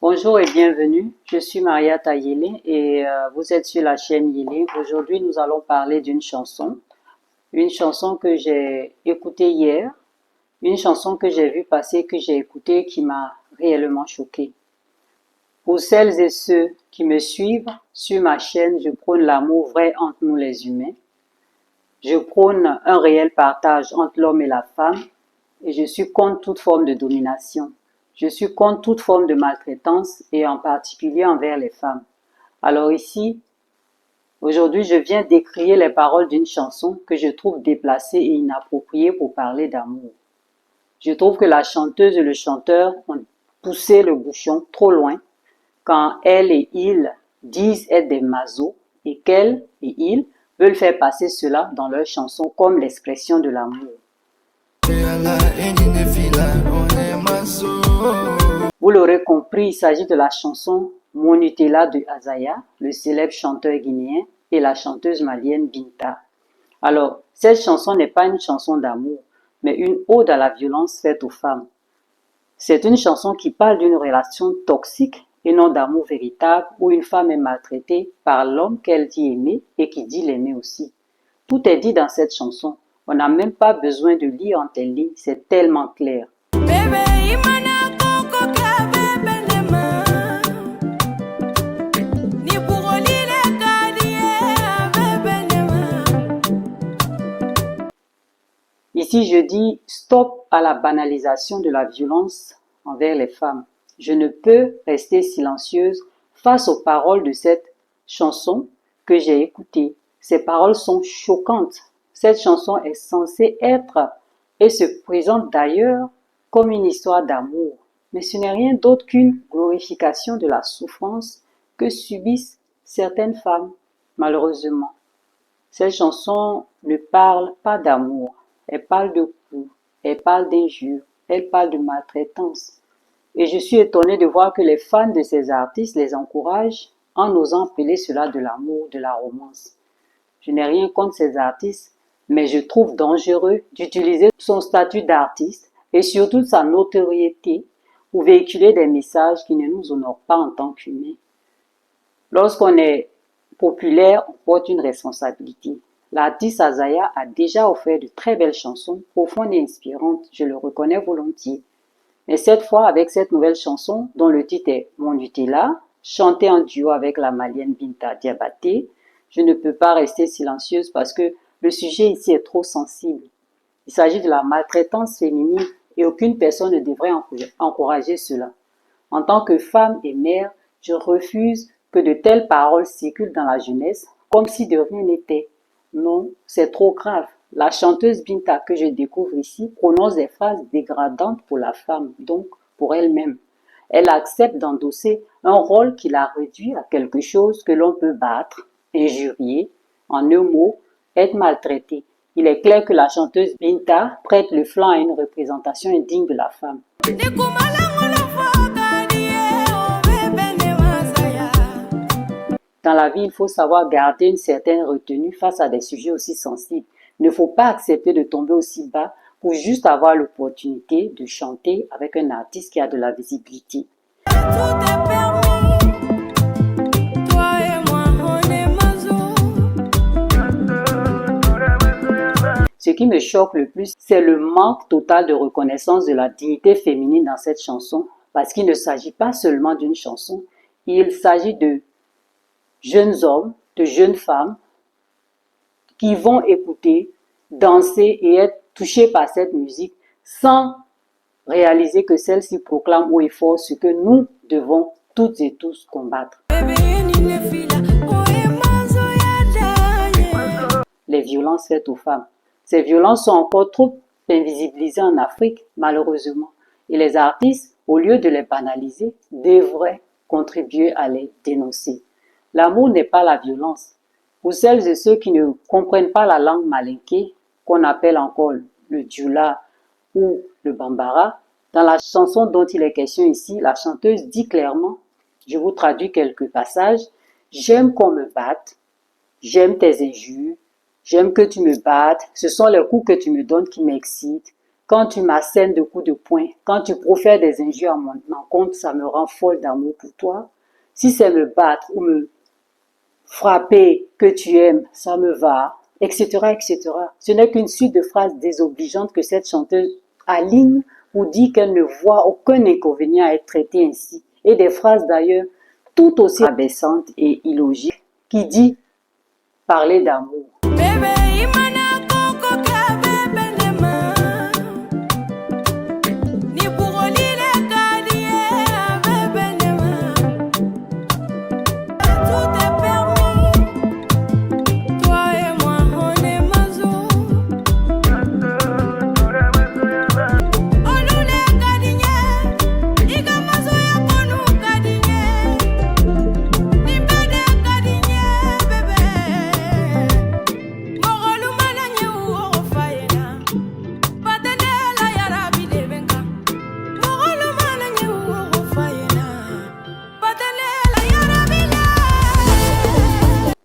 Bonjour et bienvenue, je suis Maria Tayele et vous êtes sur la chaîne Yele. Aujourd'hui, nous allons parler d'une chanson que j'ai écoutée hier, une chanson que j'ai vue passer, que j'ai écoutée, qui m'a réellement choquée. Pour celles et ceux qui me suivent sur ma chaîne, je prône l'amour vrai entre nous les humains. Je prône un réel partage entre l'homme et la femme et je suis contre toute forme de domination. Je suis contre toute forme de maltraitance et en particulier envers les femmes. Alors ici, aujourd'hui, je viens décrier les paroles d'une chanson que je trouve déplacée et inappropriée pour parler d'amour. Je trouve que la chanteuse et le chanteur ont poussé le bouchon trop loin quand elle et il disent être des masos et qu'elle et il veulent faire passer cela dans leur chanson comme l'expression de l'amour. Vous l'aurez compris, il s'agit de la chanson Mon Nutella de Azaya, le célèbre chanteur guinéen, et la chanteuse malienne Binta. Alors, cette chanson n'est pas une chanson d'amour, mais une ode à la violence faite aux femmes. C'est une chanson qui parle d'une relation toxique et non d'amour véritable où une femme est maltraitée par l'homme qu'elle dit aimer et qui dit l'aimer aussi. Tout est dit dans cette chanson. On n'a même pas besoin de lire entre les lignes, c'est tellement clair. Ici, je dis stop à la banalisation de la violence envers les femmes. Je ne peux rester silencieuse face aux paroles de cette chanson que j'ai écoutée. Ces paroles sont choquantes. Cette chanson est censée être et se présente d'ailleurs comme une histoire d'amour. Mais ce n'est rien d'autre qu'une glorification de la souffrance que subissent certaines femmes, malheureusement. Cette chanson ne parle pas d'amour. Elle parle de coups, elle parle d'injures, elle parle de maltraitance. Et je suis étonnée de voir que les fans de ces artistes les encouragent en osant appeler cela de l'amour, de la romance. Je n'ai rien contre ces artistes, mais je trouve dangereux d'utiliser son statut d'artiste et surtout sa notoriété pour véhiculer des messages qui ne nous honorent pas en tant qu'humains. Lorsqu'on est populaire, on porte une responsabilité. L'artiste Azaya a déjà offert de très belles chansons, profondes et inspirantes, je le reconnais volontiers. Mais cette fois, avec cette nouvelle chanson, dont le titre est Mon Nutella, chantée en duo avec la malienne Binta Diabaté, je ne peux pas rester silencieuse parce que le sujet ici est trop sensible. Il s'agit de la maltraitance féminine et aucune personne ne devrait encourager cela. En tant que femme et mère, je refuse que de telles paroles circulent dans la jeunesse comme si de rien n'était. Non, c'est trop grave. La chanteuse Binta que je découvre ici prononce des phrases dégradantes pour la femme, donc pour elle-même. Elle accepte d'endosser un rôle qui la réduit à quelque chose que l'on peut battre, injurier, en un mot, être maltraité. Il est clair que la chanteuse Binta prête le flanc à une représentation indigne de la femme. Dans la vie, il faut savoir garder une certaine retenue face à des sujets aussi sensibles. Il ne faut pas accepter de tomber aussi bas pour juste avoir l'opportunité de chanter avec un artiste qui a de la visibilité. Ce qui me choque le plus, c'est le manque total de reconnaissance de la dignité féminine dans cette chanson, parce qu'il ne s'agit pas seulement d'une chanson, il s'agit de jeunes hommes, de jeunes femmes qui vont écouter, danser et être touchés par cette musique sans réaliser que celle-ci proclame haut et fort ce que nous devons toutes et tous combattre. Les violences faites aux femmes. Ces violences sont encore trop invisibilisées en Afrique, malheureusement. Et les artistes, au lieu de les banaliser, devraient contribuer à les dénoncer. L'amour n'est pas la violence. Pour celles et ceux qui ne comprennent pas la langue malinké, qu'on appelle encore le djoula ou le bambara, dans la chanson dont il est question ici, la chanteuse dit clairement, je vous traduis quelques passages, « J'aime qu'on me batte, j'aime tes injures, j'aime que tu me battes, ce sont les coups que tu me donnes qui m'excitent. quand tu m'assènes de coups de poing, quand tu profères des injures à mon encontre, ça me rend folle d'amour pour toi. Si c'est me battre ou me frapper que tu aimes, ça me va, etc., etc. Ce n'est qu'une suite de phrases désobligeantes que cette chanteuse aligne pour dire qu'elle ne voit aucun inconvénient à être traitée ainsi. Et des phrases d'ailleurs tout aussi abaissantes et illogiques qui dit parler d'amour.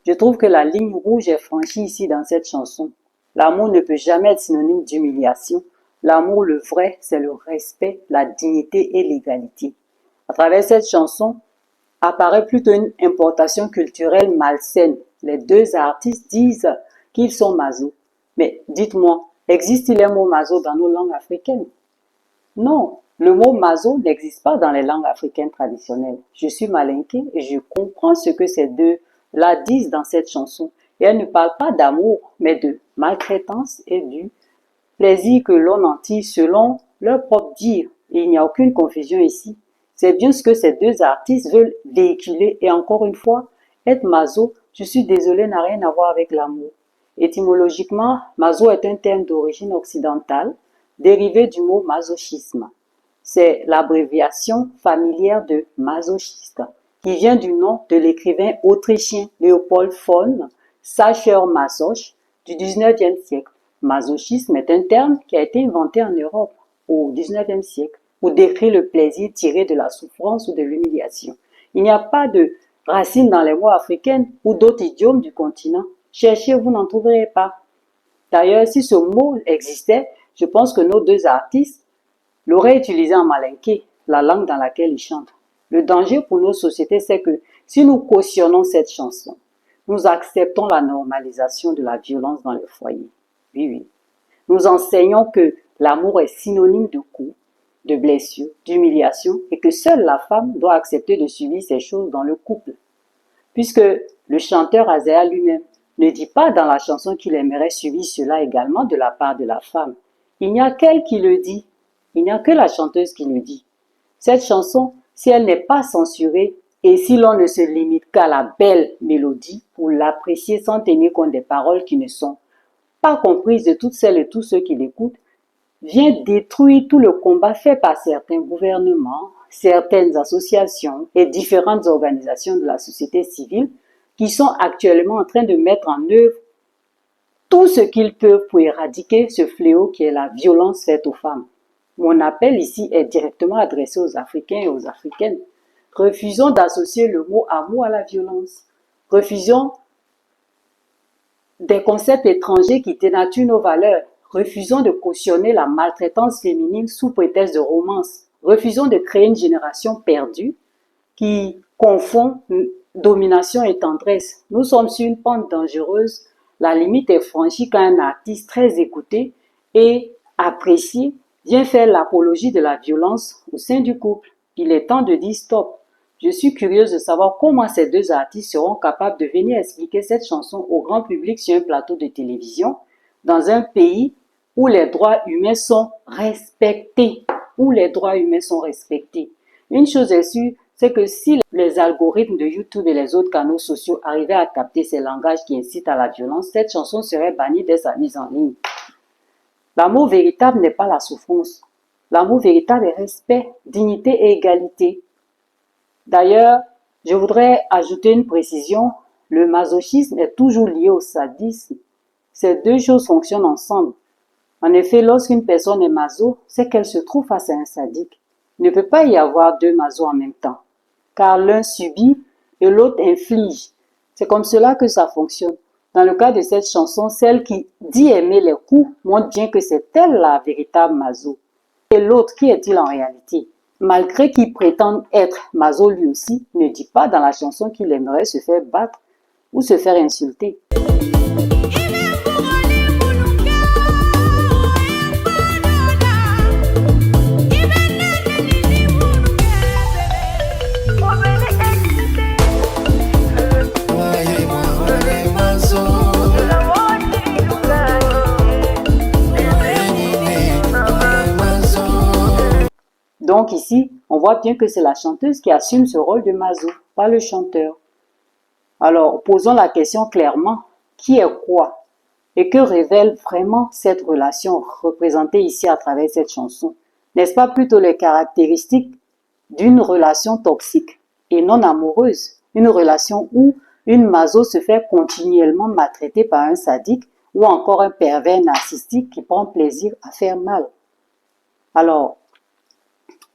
Je trouve que la ligne rouge est franchie ici dans cette chanson. L'amour ne peut jamais être synonyme d'humiliation. L'amour, le vrai, c'est le respect, la dignité et l'égalité. À travers cette chanson, apparaît plutôt une importation culturelle malsaine. Les deux artistes disent qu'ils sont maso. Mais dites-moi, existe-t-il un mot maso dans nos langues africaines? Non, le mot maso n'existe pas dans les langues africaines traditionnelles. Je suis malinqué et je comprends ce que ces deux-là disent dans cette chanson. Et elles ne parlent pas d'amour, mais de maltraitance et du plaisir que l'on en tire selon leur propre dire. Et il n'y a aucune confusion ici. C'est bien ce que ces deux artistes veulent véhiculer. Et encore une fois, être maso, je suis désolé, n'a rien à voir avec l'amour. Étymologiquement, maso est un terme d'origine occidentale, dérivé du mot masochisme. C'est l'abréviation familière de masochiste, qui vient du nom de l'écrivain autrichien Leopold von Sacher-Masoch du 19e siècle. Masochisme est un terme qui a été inventé en Europe au 19e siècle pour décrire le plaisir tiré de la souffrance ou de l'humiliation. Il n'y a pas de racine dans les mots africaines ou d'autres idiomes du continent. Cherchez, vous n'en trouverez pas. D'ailleurs, si ce mot existait, je pense que nos deux artistes l'auraient utilisé en malinké, la langue dans laquelle ils chantent. Le danger pour nos sociétés, c'est que si nous cautionnons cette chanson, nous acceptons la normalisation de la violence dans le foyer. Oui, oui. Nous enseignons que l'amour est synonyme de coups, de blessures, d'humiliation et que seule la femme doit accepter de subir ces choses dans le couple. Puisque le chanteur Azéa lui-même ne dit pas dans la chanson qu'il aimerait subir cela également de la part de la femme. Il n'y a qu'elle qui le dit. Il n'y a que la chanteuse qui le dit. Cette chanson, si elle n'est pas censurée et si l'on ne se limite qu'à la belle mélodie pour l'apprécier sans tenir compte des paroles qui ne sont pas comprises de toutes celles et tous ceux qui l'écoutent, vient détruire tout le combat fait par certains gouvernements, certaines associations et différentes organisations de la société civile qui sont actuellement en train de mettre en œuvre tout ce qu'ils peuvent pour éradiquer ce fléau qui est la violence faite aux femmes. Mon appel ici est directement adressé aux Africains et aux Africaines. Refusons d'associer le mot amour à la violence. Refusons des concepts étrangers qui dénaturent nos valeurs. Refusons de cautionner la maltraitance féminine sous prétexte de romance. Refusons de créer une génération perdue qui confond domination et tendresse. Nous sommes sur une pente dangereuse. La limite est franchie quand un artiste très écouté et apprécié vient faire l'apologie de la violence au sein du couple. Il est temps de dire stop. Je suis curieuse de savoir comment ces deux artistes seront capables de venir expliquer cette chanson au grand public sur un plateau de télévision dans un pays où les droits humains sont respectés. Où les droits humains sont respectés. Une chose est sûre, c'est que si les algorithmes de YouTube et les autres canaux sociaux arrivaient à capter ces langages qui incitent à la violence, cette chanson serait bannie dès sa mise en ligne. L'amour véritable n'est pas la souffrance. L'amour véritable est respect, dignité et égalité. D'ailleurs, je voudrais ajouter une précision. Le masochisme est toujours lié au sadisme. Ces deux choses fonctionnent ensemble. En effet, lorsqu'une personne est maso, c'est qu'elle se trouve face à un sadique. Il ne peut pas y avoir deux masos en même temps, car l'un subit et l'autre inflige. C'est comme cela que ça fonctionne. Dans le cas de cette chanson, celle qui dit aimer les coups montre bien que c'est elle la véritable Mazo. Et l'autre, qui est-il en réalité? Malgré qu'il prétende être Mazo lui aussi, ne dit pas dans la chanson qu'il aimerait se faire battre ou se faire insulter. Donc ici, on voit bien que c'est la chanteuse qui assume ce rôle de Mazo, pas le chanteur. Alors, posons la question clairement, qui est quoi? Et que révèle vraiment cette relation représentée ici à travers cette chanson? N'est-ce pas plutôt les caractéristiques d'une relation toxique et non amoureuse? Une relation où une Mazo se fait continuellement maltraiter par un sadique ou encore un pervers narcissique qui prend plaisir à faire mal. Alors,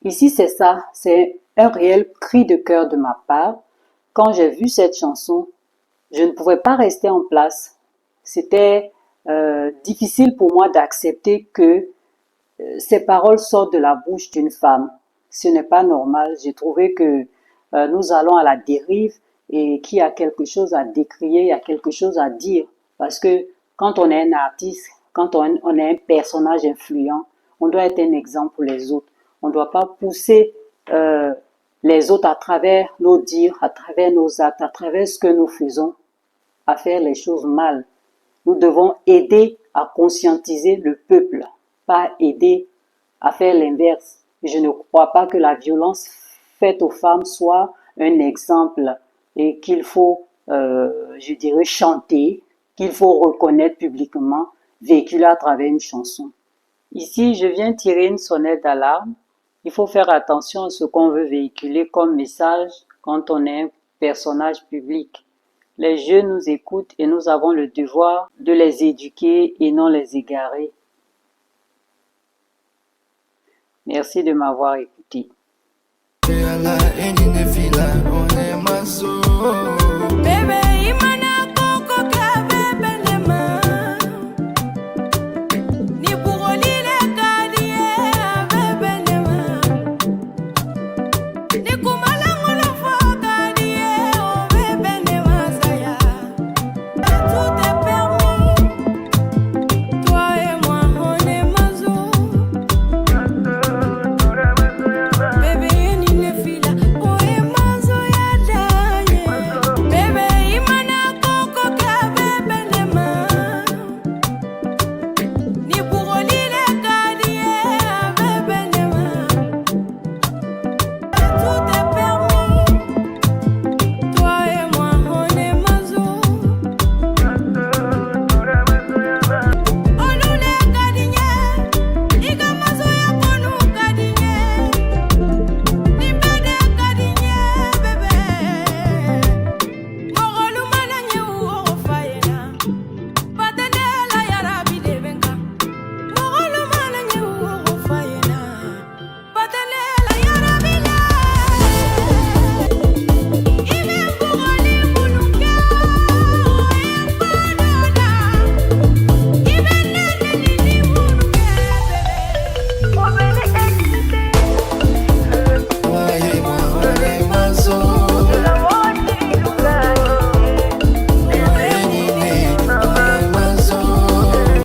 ici, c'est ça, c'est un réel cri de cœur de ma part. Quand j'ai vu cette chanson, je ne pouvais pas rester en place. C'était difficile pour moi d'accepter que ces paroles sortent de la bouche d'une femme. Ce n'est pas normal. J'ai trouvé que nous allons à la dérive et qu'il y a quelque chose à décrier, il y a quelque chose à dire. Parce que quand on est un artiste, quand on est un personnage influent, on doit être un exemple pour les autres. On ne doit pas pousser les autres à travers nos dires, à travers nos actes, à travers ce que nous faisons, à faire les choses mal. Nous devons aider à conscientiser le peuple, pas aider à faire l'inverse. Je ne crois pas que la violence faite aux femmes soit un exemple et qu'il faut, je dirais, chanter, qu'il faut reconnaître publiquement, véhiculer à travers une chanson. Ici, je viens tirer une sonnette d'alarme. Il faut faire attention à ce qu'on veut véhiculer comme message quand on est un personnage public. Les jeunes nous écoutent et nous avons le devoir de les éduquer et non les égarer. Merci de m'avoir écouté.